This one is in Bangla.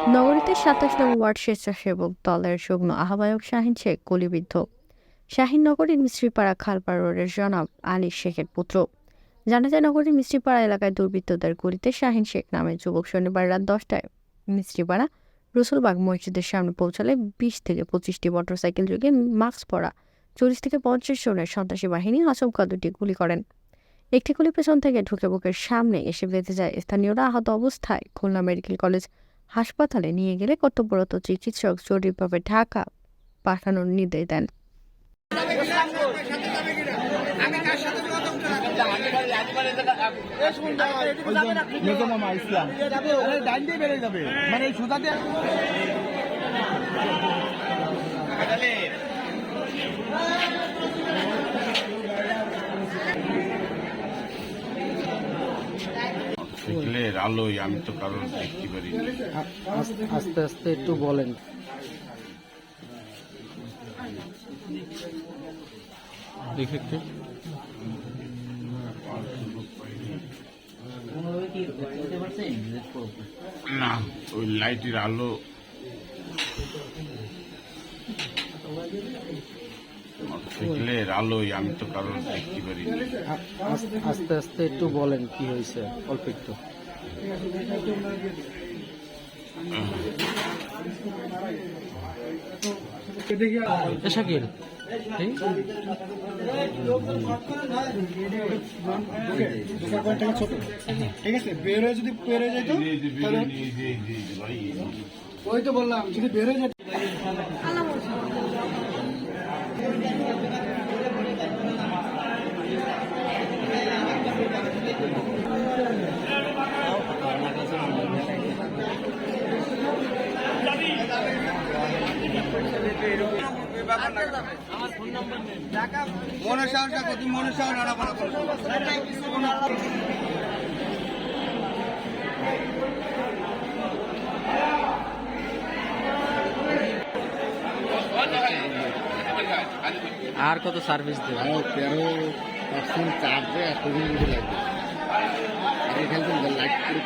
নগরীতে ২৭ নং ওয়ার্ড স্বেচ্ছাসেবক দলের যুগ্ম আহ্বায়ক শাহীন শেখ গুলিবিদ্ধ। শাহীন নগরীর মিস্ত্রিপাড়া খালপাড় রোডের জনাব আলী শেখের পুত্র। জানা যায়, নগরীর মিস্ত্রিপাড়া এলাকায় দুর্বৃত্তদের গুলিতে শাহীন শেখ নামের যুবক শনিবার রাত ১০টায় মিস্ত্রিপাড়া রসুলবাগ মসজিদের সামনে পৌঁছালে ২০ থেকে ২৫টি মোটরসাইকেল যোগে মাস্ক পরা ৪০ থেকে ৫০ জনের সন্ত্রাসী বাহিনী আচমকা দুটি গুলি করেন। একটি গুলি পেছন থেকে ঢুকে বুকের সামনে এসে বেঁধে যায়। স্থানীয়রা আহত অবস্থায় খুলনা মেডিকেল কলেজ হাসপাতালে নিয়ে গেলে কর্তব্যরত চিকিৎসক জরুরিভাবে ঢাকা পাঠানোর নির্দেশ দেন। সাইকেলের আলোয় আমি তো কারণ দেখতে পারি না। আস্তে আস্তে একটু বলেন। দেখে একটু না, ওই লাইটের আলো সাইকেলের আলোয় আমি তো কারণ দেখতে পারি না। আস্তে আস্তে একটু বলেন কি হয়েছে, অল্প একটু। শাকিল ঠিক আছে, বের হয়ে যদি বের হয়ে যেত ওই তো বললাম যদি বের হয়ে যেত। মনে সাহস রাখো, তুমি মনে সাহস নাড়াপাড়া করো। আর কত সার্ভিস দেবে? 13% চার্জে এতদিন লাগবে। আর এখানে লাইট করে